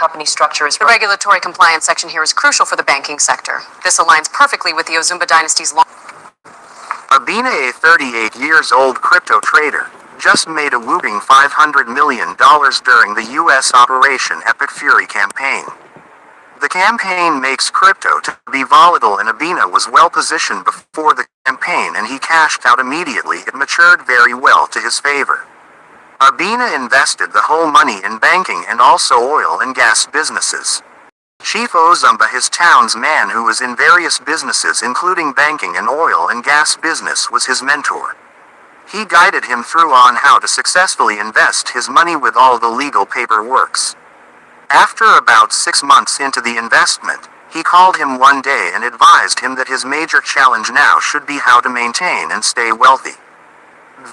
company structure is... The regulatory compliance section here is crucial for the banking sector. This aligns perfectly with the Ozumba dynasty's long... Abina, a 38-years-old crypto trader, just made a whopping $500 million during the U.S. Operation Epic Fury campaign. The campaign makes crypto to be volatile, and Abina was well positioned before the campaign and he cashed out immediately. It matured very well to his favor. Abina invested the whole money in banking and also oil and gas businesses. Chief Ozumba, his town's man who was in various businesses including banking and oil and gas business, was his mentor. He guided him through on how to successfully invest his money with all the legal paperworks. After about 6 months into the investment, he called him one day and advised him that his major challenge now should be how to maintain and stay wealthy.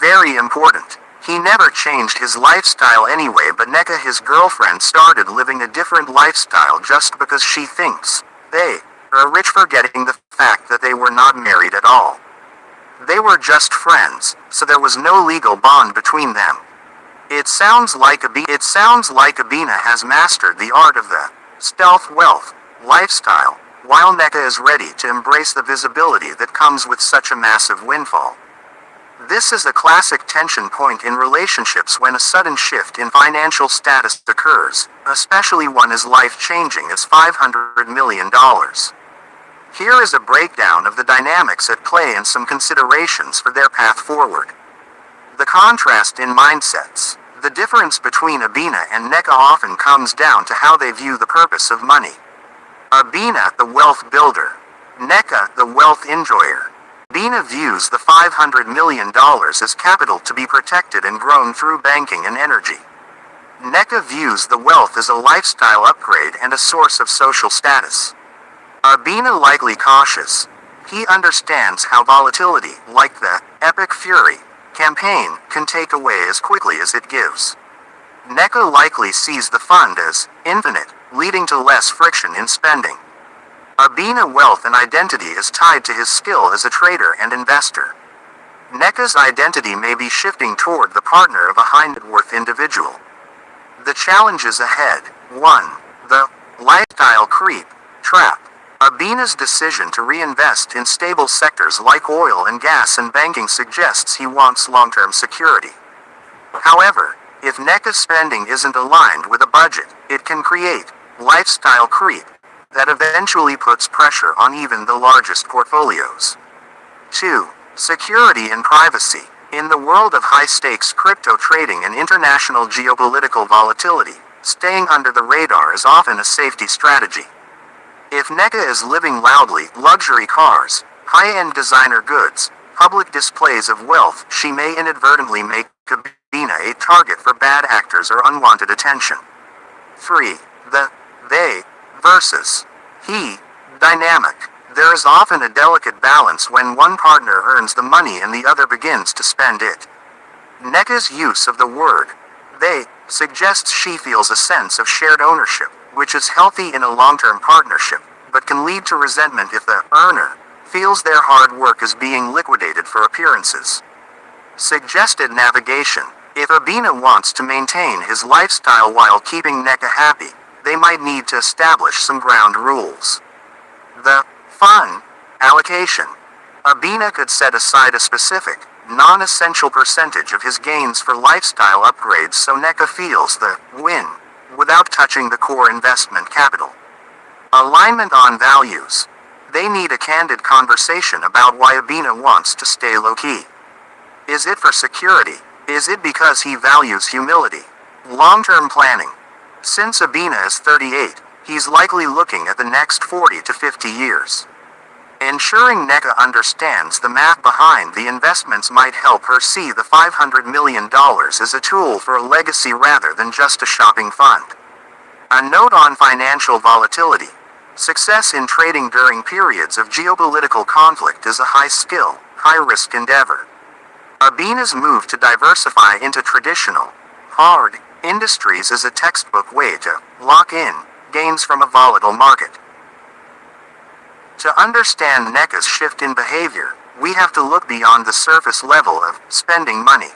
Very important. He never changed his lifestyle anyway, but Nneka, his girlfriend, started living a different lifestyle just because she thinks they are rich, forgetting the fact that they were not married at all. They were just friends, so there was no legal bond between them. It sounds like Abina has mastered the art of the stealth wealth lifestyle, while Nneka is ready to embrace the visibility that comes with such a massive windfall. This is a classic tension point in relationships when a sudden shift in financial status occurs, especially one as life-changing as $500 million. Here is a breakdown of the dynamics at play and some considerations for their path forward. The contrast in mindsets. The difference between Abina and Nneka often comes down to how they view the purpose of money. Abina, the wealth builder. Nneka, the wealth enjoyer. Abina views the $500 million as capital to be protected and grown through banking and energy. Nneka views the wealth as a lifestyle upgrade and a source of social status. Abina, likely cautious. He understands how volatility, like the Epic Fury campaign, can take away as quickly as it gives. Nneka likely sees the fund as infinite, leading to less friction in spending. Abina, wealth and identity is tied to his skill as a trader and investor. Nneka's identity may be shifting toward the partner of a high-net-worth individual. The challenges ahead. 1. The lifestyle creep trap. Abina's decision to reinvest in stable sectors like oil and gas and banking suggests he wants long-term security. However, if Nneka's spending isn't aligned with a budget, it can create lifestyle creep that eventually puts pressure on even the largest portfolios. 2. Security and privacy. In the world of high-stakes crypto trading and international geopolitical volatility, staying under the radar is often a safety strategy. If Nneka is living loudly, luxury cars, high-end designer goods, public displays of wealth, she may inadvertently make Abina a target for bad actors or unwanted attention. 3. The they versus he dynamic. There is often a delicate balance when one partner earns the money and the other begins to spend it. Nneka's use of the word they suggests she feels a sense of shared ownership, which is healthy in a long-term partnership, but can lead to resentment if the earner feels their hard work is being liquidated for appearances. Suggested navigation. If Abina wants to maintain his lifestyle while keeping Nneka happy, they might need to establish some ground rules. The fun allocation. Abina could set aside a specific, non-essential percentage of his gains for lifestyle upgrades so Nneka feels the win, without touching the core investment capital. Alignment on values. They need a candid conversation about why Abina wants to stay low-key. Is it for security? Is it because he values humility? Long-term planning. Since Abina is 38, he's likely looking at the next 40 to 50 years. Ensuring Nneka understands the math behind the investments might help her see the $500 million as a tool for a legacy rather than just a shopping fund. A note on financial volatility. Success in trading during periods of geopolitical conflict is a high-skill, high-risk endeavor. Abina's move to diversify into traditional, hard industries is a textbook way to lock in gains from a volatile market. To understand Nneka's shift in behavior, we have to look beyond the surface level of spending money.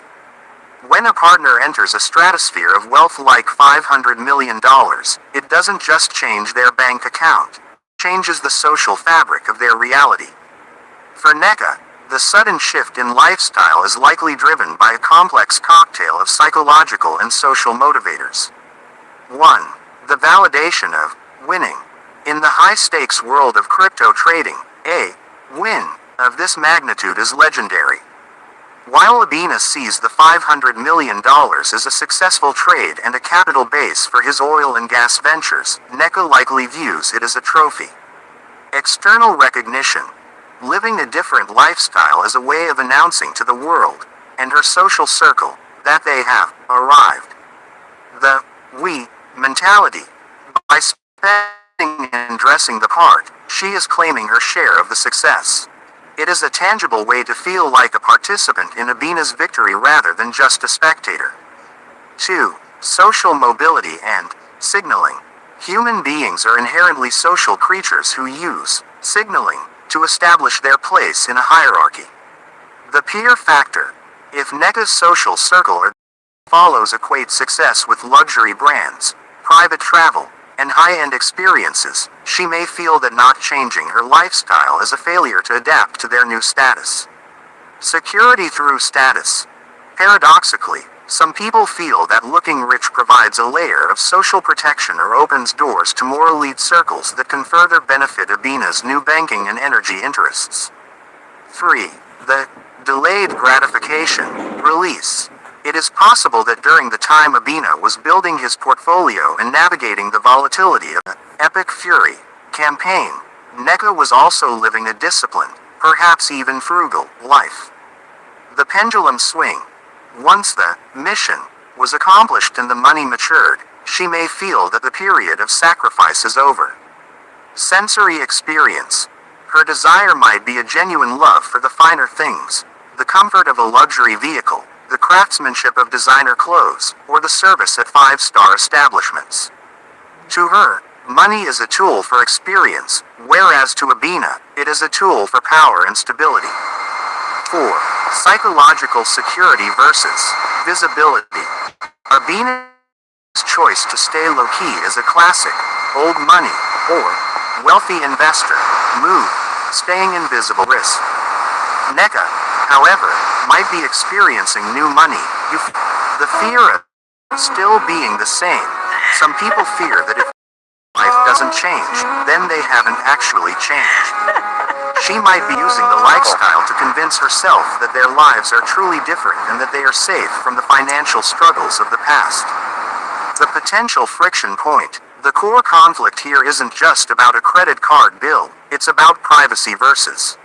When a partner enters a stratosphere of wealth like $500 million, it doesn't just change their bank account. It changes the social fabric of their reality. For Nneka, the sudden shift in lifestyle is likely driven by a complex cocktail of psychological and social motivators. 1. The validation of winning. In the high-stakes world of crypto trading, a win of this magnitude is legendary. While Abina sees the $500 million as a successful trade and a capital base for his oil and gas ventures, Nneka likely views it as a trophy. External recognition. Living a different lifestyle is a way of announcing to the world, and her social circle, that they have arrived. The we mentality. By spending and dressing the part, she is claiming her share of the success. It is a tangible way to feel like a participant in Abina's victory rather than just a spectator. 2. Social mobility and signaling. Human beings are inherently social creatures who use signaling to establish their place in a hierarchy. The peer factor. If Nneka's social circle or follows equate success with luxury brands, private travel, and high-end experiences, she may feel that not changing her lifestyle is a failure to adapt to their new status. Security through status. Paradoxically, some people feel that looking rich provides a layer of social protection or opens doors to more elite circles that can further benefit Abina's new banking and energy interests. 3. The delayed gratification release. It is possible that during the time Abina was building his portfolio and navigating the volatility of the Epic Fury campaign, Nneka was also living a disciplined, perhaps even frugal, life. The pendulum swing. Once the mission was accomplished and the money matured, she may feel that the period of sacrifice is over. Sensory experience. Her desire might be a genuine love for the finer things, the comfort of a luxury vehicle, the craftsmanship of designer clothes, or the service at five-star establishments. To her, money is a tool for experience, whereas to Abina, it is a tool for power and stability. 4. Psychological security versus visibility. Abina's choice to stay low-key is a classic, old money, or wealthy investor, move, staying invisible risk. Nneka, however, might be experiencing new money. The fear of still being the same. Some people fear that if life doesn't change, then they haven't actually changed. She might be using the lifestyle to convince herself that their lives are truly different and that they are safe from the financial struggles of the past. The potential friction point. The core conflict here isn't just about a credit card bill, it's about privacy versus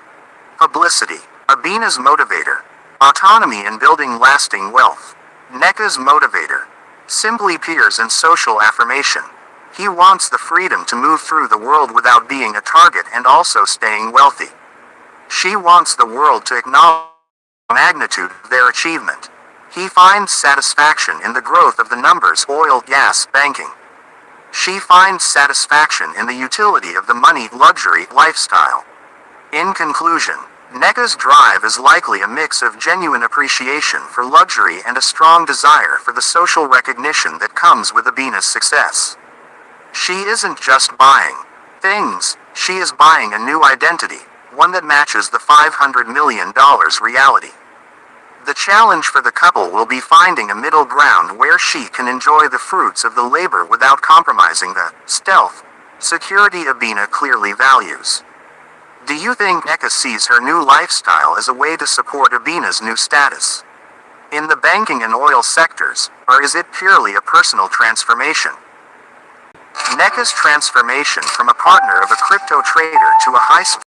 publicity. Abina's motivator. Autonomy in building lasting wealth. Nneka's motivator. Simply peers and social affirmation. He wants the freedom to move through the world without being a target and also staying wealthy. She wants the world to acknowledge the magnitude of their achievement. He finds satisfaction in the growth of the numbers oil, gas, banking. She finds satisfaction in the utility of the money luxury lifestyle. In conclusion, Nneka's drive is likely a mix of genuine appreciation for luxury and a strong desire for the social recognition that comes with Abina's success. She isn't just buying things, she is buying a new identity, one that matches the $500 million reality. The challenge for the couple will be finding a middle ground where she can enjoy the fruits of the labor without compromising the stealth security Abina clearly values. Do you think Nneka sees her new lifestyle as a way to support Abina's new status in the banking and oil sectors, or is it purely a personal transformation? Nneka's transformation from a partner of a crypto trader to a high-speed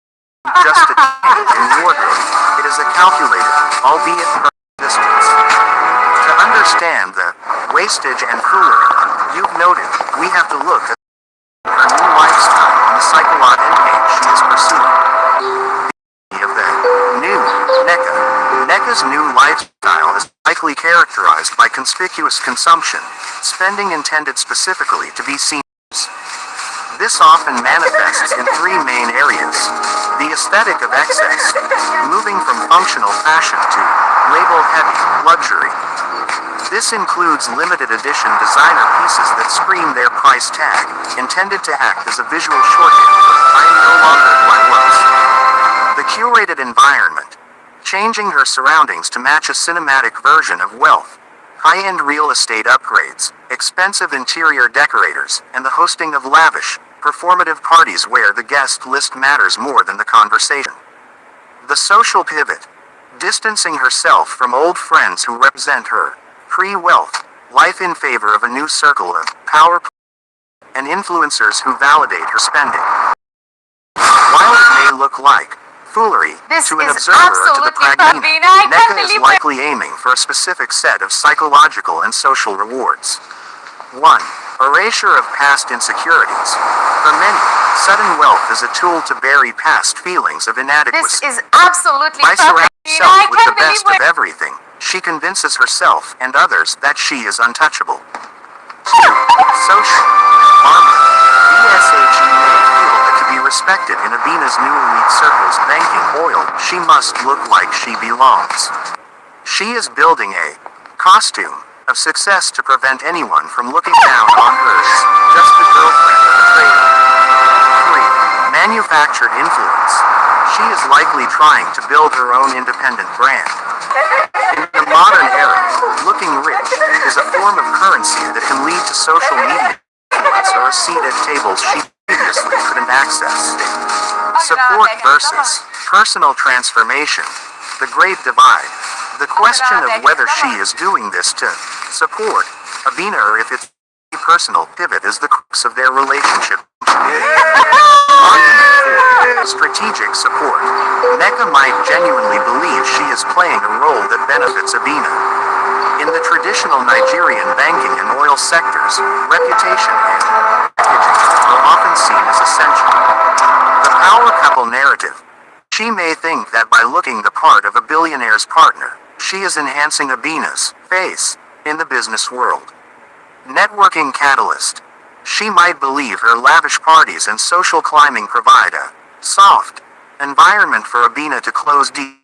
just a change in wardrobe. It is a calculated, albeit perfect distance. To understand the wastage and cooling you've noted, we have to look at her new lifestyle and the psychological endgame she is pursuing. Of the new Nneka. Nneka's new lifestyle is likely characterized by conspicuous consumption, spending intended specifically to be seen. This often manifests in three main areas. The aesthetic of excess, moving from functional fashion to label-heavy luxury. This includes limited edition designer pieces that scream their price tag, intended to act as a visual shorthand for "I am no longer who I was." The curated environment, changing her surroundings to match a cinematic version of wealth. High-end real estate upgrades, expensive interior decorators, and the hosting of lavish, performative parties where the guest list matters more than the conversation. The social pivot, distancing herself from old friends who represent her pre-wealth life in favor of a new circle of power and influencers who validate her spending. While it may look like foolery to an observer or to the pragmatic, NECA is likely aiming for a specific set of psychological and social rewards. 1. Erasure of past insecurities. For many, sudden wealth is a tool to bury past feelings of inadequacy. This is absolutely By perfect. surrounding herself with the best of everything, she convinces herself and others that she is untouchable. 2. Social. Armor. BSHE may feel that to be respected in Abina's new elite circles banking oil, she must look like she belongs. She is building a costume of success to prevent anyone from looking down on her as just the girlfriend of a trader. 3. Manufactured influence. She is likely trying to build her own independent brand. In the modern era, looking rich is a form of currency that can lead to social media influence or a seat at tables she previously couldn't access. Support versus personal transformation. The Great Divide. The question of whether she is doing this to support Abina or if it's a personal pivot is the crux of their relationship. Argument 4. Strategic support. NECA might genuinely believe she is playing a role that benefits Abina. In the traditional Nigerian banking and oil sectors, reputation and packaging are often seen as essential. The power couple narrative. She may think that by looking the part of a billionaire's partner, she is enhancing Abina's face in the business world. Networking catalyst. She might believe her lavish parties and social climbing provide a soft environment for Abina to close deep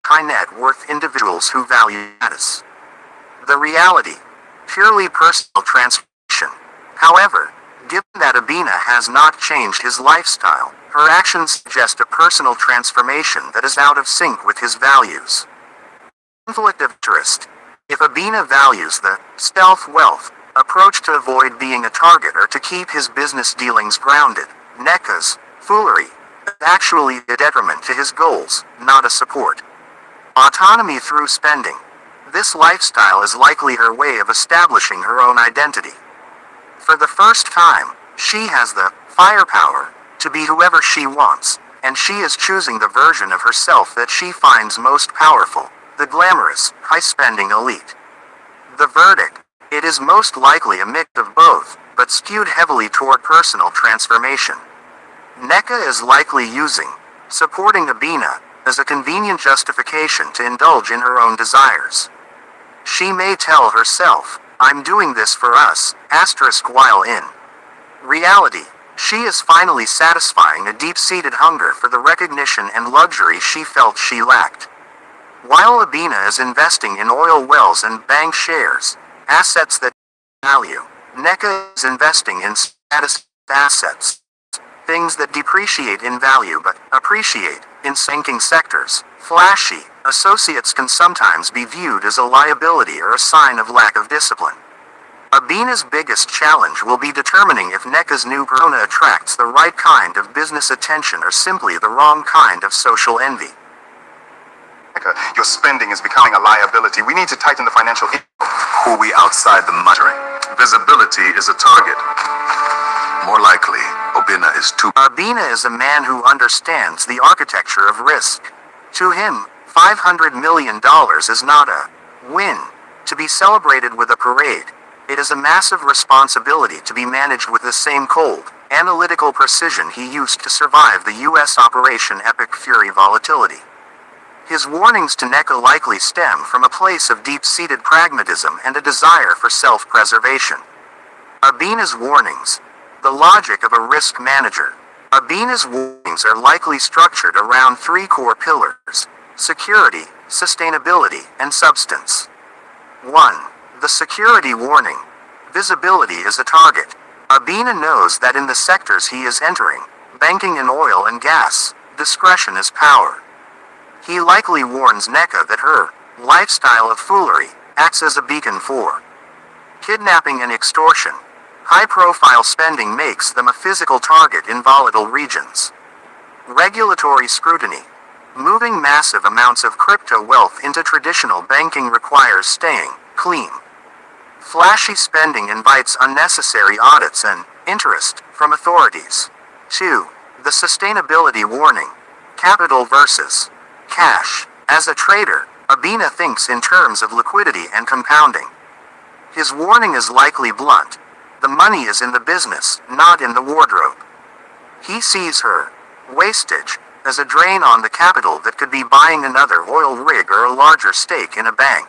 high net worth individuals who value status. The reality, purely personal transformation. However, given that Abina has not changed his lifestyle, her actions suggest a personal transformation that is out of sync with his values. Conflict of interest. If Abina values the stealth wealth approach to avoid being a target or to keep his business dealings grounded, NECA's foolery is actually a detriment to his goals, not a support. Autonomy through spending. This lifestyle is likely her way of establishing her own identity. For the first time, she has the firepower to be whoever she wants, and she is choosing the version of herself that she finds most powerful. The glamorous, high-spending elite. The verdict. It is most likely a mix of both, but skewed heavily toward personal transformation. NECA is likely using supporting Abina as a convenient justification to indulge in her own desires. She may tell herself, "I'm doing this for us," while in reality, she is finally satisfying a deep-seated hunger for the recognition and luxury she felt she lacked. While Abina is investing in oil wells and bank shares, assets that value, NECA is investing in status assets, things that depreciate in value but appreciate in sinking sectors. Flashy associates can sometimes be viewed as a liability or a sign of lack of discipline. Abina's biggest challenge will be determining if NECA's new persona attracts the right kind of business attention or simply the wrong kind of social envy. Your spending is becoming a liability. We need to tighten the financial Who we outside the monitoring. Visibility is a target. More likely, Abina is too. Abina is a man who understands the architecture of risk. To him, $500 million is not a win to be celebrated with a parade. It is a massive responsibility to be managed with the same cold, analytical precision he used to survive the U.S. Operation Epic Fury volatility. His warnings to NECA likely stem from a place of deep-seated pragmatism and a desire for self-preservation. Abina's warnings. The logic of a risk manager. Abina's warnings are likely structured around three core pillars: security, sustainability, and substance. 1. The security warning. Visibility is a target. Abina knows that in the sectors he is entering, banking and oil and gas, discretion is power. He likely warns NECA that her lifestyle of foolery acts as a beacon for kidnapping and extortion. High-profile spending makes them a physical target in volatile regions. Regulatory scrutiny. Moving massive amounts of crypto wealth into traditional banking requires staying clean. Flashy spending invites unnecessary audits and interest from authorities. 2. The sustainability warning. Capital versus cash. As a trader, Abina thinks in terms of liquidity and compounding. His warning is likely blunt. The money is in the business, not in the wardrobe. He sees her wastage as a drain on the capital that could be buying another oil rig or a larger stake in a bank.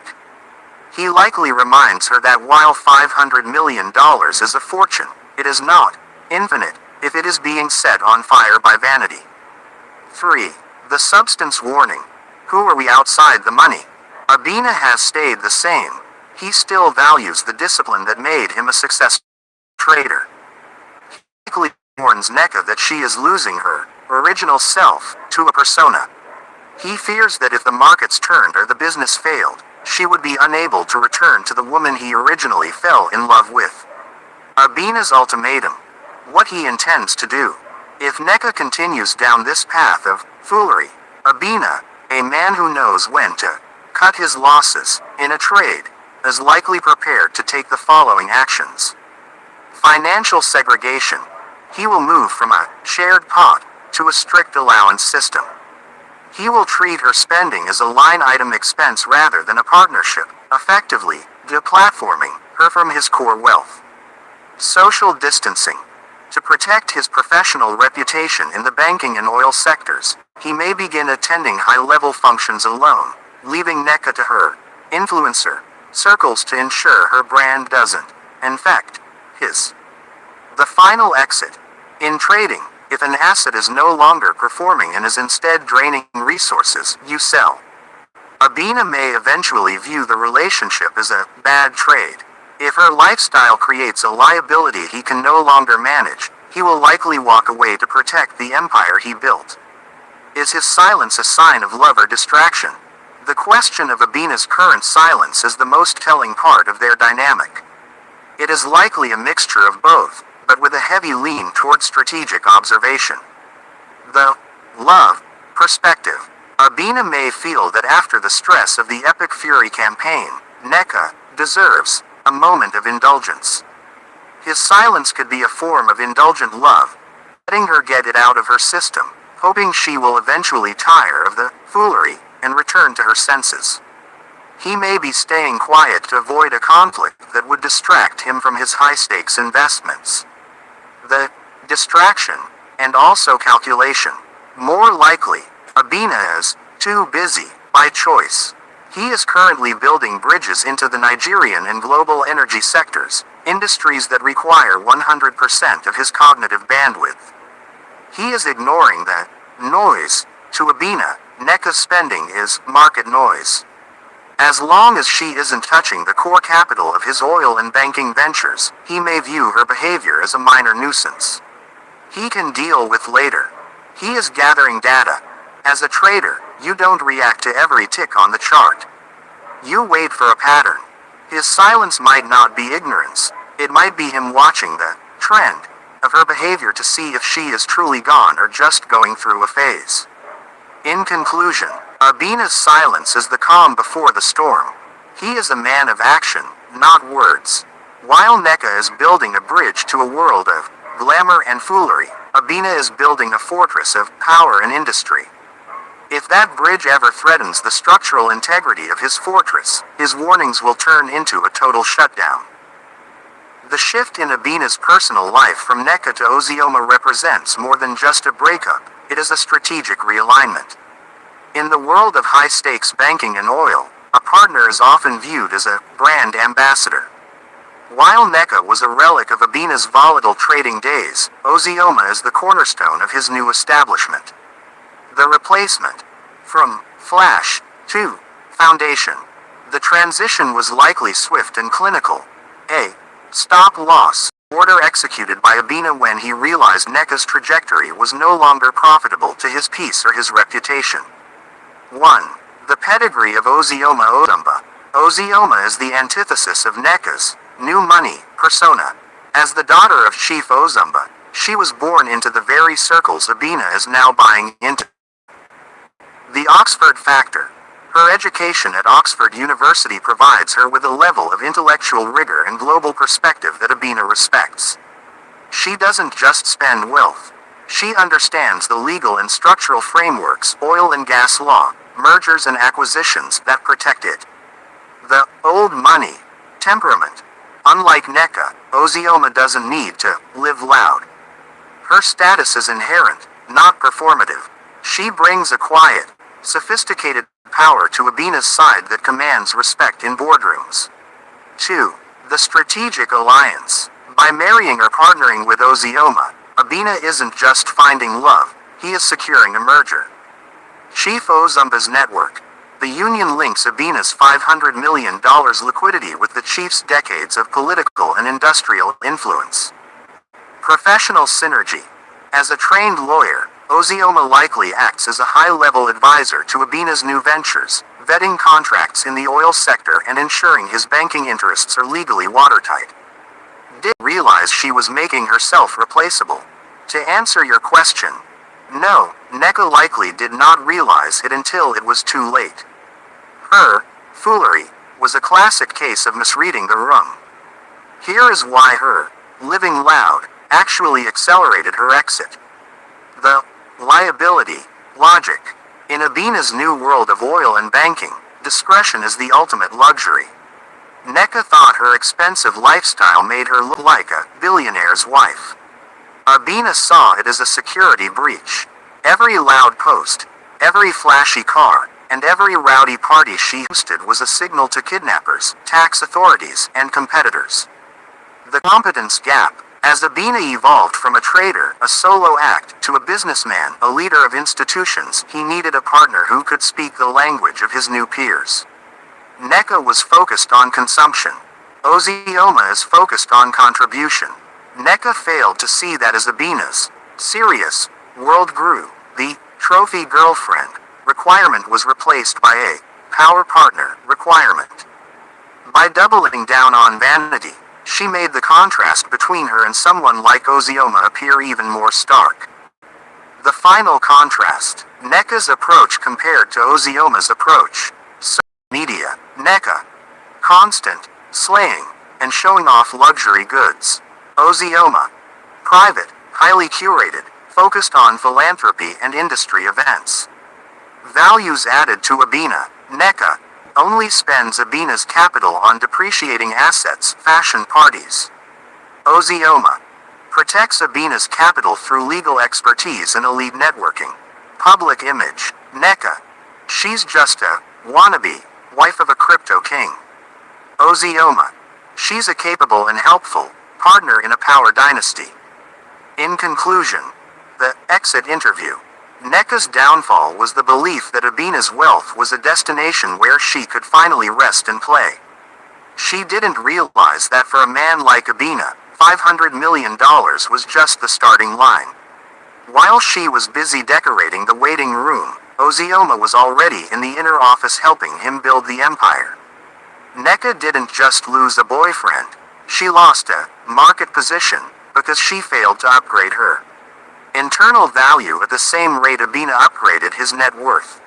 He likely reminds her that while $500 million is a fortune, it is not infinite if it is being set on fire by vanity. 3. The substance warning. Who are we outside the money? Abina has stayed the same. He still values the discipline that made him a successful trader. He likely warns NECA that she is losing her original self to a persona. He fears that if the markets turned or the business failed, she would be unable to return to the woman he originally fell in love with. Abina's ultimatum. What he intends to do. If NECA continues down this path of foolery, Abina, a man who knows when to cut his losses in a trade, is likely prepared to take the following actions. Financial segregation. He will move from a shared pot to a strict allowance system. He will treat her spending as a line item expense rather than a partnership, effectively deplatforming her from his core wealth. Social distancing. To protect his professional reputation in the banking and oil sectors, he may begin attending high-level functions alone, leaving NECA to her influencer circles to ensure her brand doesn't infect his. The final exit. In trading, if an asset is no longer performing and is instead draining resources, you sell. Abina may eventually view the relationship as a bad trade. If her lifestyle creates a liability he can no longer manage, he will likely walk away to protect the empire he built. Is his silence a sign of love or distraction? The question of Abina's current silence is the most telling part of their dynamic. It is likely a mixture of both, but with a heavy lean toward strategic observation. The love perspective. Abina may feel that after the stress of the Epic Fury campaign, NECA deserves a moment of indulgence. His silence could be a form of indulgent love, letting her get it out of her system, hoping she will eventually tire of the foolery and return to her senses. He may be staying quiet to avoid a conflict that would distract him from his high-stakes investments. The distraction, and also calculation. More likely, Abina is too busy by choice. He is currently building bridges into the Nigerian and global energy sectors, industries that require 100% of his cognitive bandwidth. He is ignoring the noise. To Abina, NECA's spending is market noise. As long as she isn't touching the core capital of his oil and banking ventures, he may view her behavior as a minor nuisance he can deal with later. He is gathering data. As a trader, you don't react to every tick on the chart. You wait for a pattern. His silence might not be ignorance. It might be him watching the trend of her behavior to see if she is truly gone or just going through a phase. In conclusion, Abina's silence is the calm before the storm. He is a man of action, not words. While NECA is building a bridge to a world of glamour and foolery, Abina is building a fortress of power and industry. If that bridge ever threatens the structural integrity of his fortress, his warnings will turn into a total shutdown. The shift in Abina's personal life from NECA to Ozioma represents more than just a breakup, it is a strategic realignment. In the world of high-stakes banking and oil, a partner is often viewed as a brand ambassador. While NECA was a relic of Abina's volatile trading days, Ozioma is the cornerstone of his new establishment. The replacement. From flash to foundation. The transition was likely swift and clinical. A stop-loss order executed by Abina when he realized NECA's trajectory was no longer profitable to his peace or his reputation. 1. The pedigree of Ozioma Ozumba. Ozioma is the antithesis of NECA's new money persona. As the daughter of Chief Ozumba, she was born into the very circles Abina is now buying into. The Oxford factor. Her education at Oxford University provides her with a level of intellectual rigor and global perspective that Abina respects. She doesn't just spend wealth. She understands the legal and structural frameworks, oil and gas law, mergers and acquisitions that protect it. The old money temperament. Unlike NECA, Ozioma doesn't need to live loud. Her status is inherent, not performative. She brings a quiet, sophisticated power to Abina's side that commands respect in boardrooms. 2. The strategic alliance. By marrying or partnering with Ozioma, Abina isn't just finding love, he is securing a merger. Chief Ozumba's network. The union links Abina's $500 million liquidity with the chief's decades of political and industrial influence. Professional synergy. As a trained lawyer, Ozioma likely acts as a high-level advisor to Abina's new ventures, vetting contracts in the oil sector and ensuring his banking interests are legally watertight. Did realize she was making herself replaceable? To answer your question, no, NECA likely did not realize it until it was too late. Her foolery was a classic case of misreading the room. Here is why her living loud actually accelerated her exit. The liability logic. In Abina's new world of oil and banking, discretion is the ultimate luxury. NECA thought her expensive lifestyle made her look like a billionaire's wife. Abina saw it as a security breach. Every loud post, every flashy car, and every rowdy party she hosted was a signal to kidnappers, tax authorities, and competitors. The competence gap. As Abina evolved from a trader, a solo act, to a businessman, a leader of institutions, he needed a partner who could speak the language of his new peers. NECA was focused on consumption. Ozioma is focused on contribution. NECA failed to see that as Abina's serious world grew. The trophy girlfriend requirement was replaced by a power partner requirement. By doubling down on vanity, she made the contrast between her and someone like Ozioma appear even more stark. The final contrast. NECA's approach compared to Ozioma's approach. Social media. NECA. Constant, slaying, and showing off luxury goods. Ozioma. Private, highly curated, focused on philanthropy and industry events. Values added to Abina. NECA only spends Abina's capital on depreciating assets, fashion parties. Ozioma protects Abina's capital through legal expertise and elite networking. Public image. NECA. She's just a wannabe wife of a crypto king. Ozioma. She's a capable and helpful partner in a power dynasty. In conclusion, the exit interview. NECA's downfall was the belief that Abina's wealth was a destination where she could finally rest and play. She didn't realize that for a man like Abina, $500 million was just the starting line. While she was busy decorating the waiting room, Ozioma was already in the inner office helping him build the empire. NECA didn't just lose a boyfriend, she lost a market position because she failed to upgrade her internal value at the same rate Abina upgraded his net worth.